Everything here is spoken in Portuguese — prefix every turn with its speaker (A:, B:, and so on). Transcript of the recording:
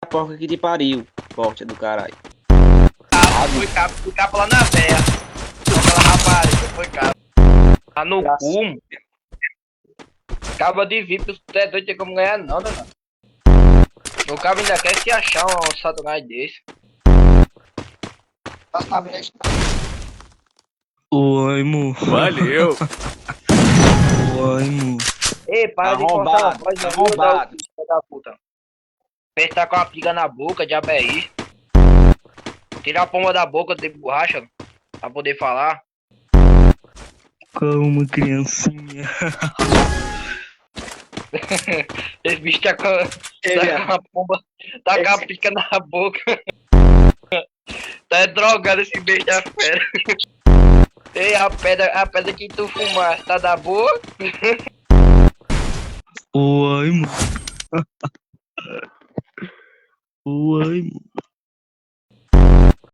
A: a porca que te pariu, bosta do caralho.
B: Fui capa lá na véia. Aquela rapariga, foi capa. Tá no cu, mano. Caba de VIP, tu é doido, tem como ganhar nada, mano. O cabo ainda quer se achar um satanás desse.
C: Oi, mu.
D: Valeu.
C: Oi, mu.
B: Ei, para de cortar a
A: Arrombado,
B: voz, não
A: arrombado.
B: filho da puta. Apertar com a piga na boca, diabo é isso. Tirar a pomba da boca de borracha, pra poder falar.
C: Calma, criancinha.
B: Esse bicho tá com a pomba, tá com a pica na boca. Tá drogado esse bicho da fera. Ei, a pedra que tu fumaste, tá da boa?
C: Oi, mu. Oi, mu.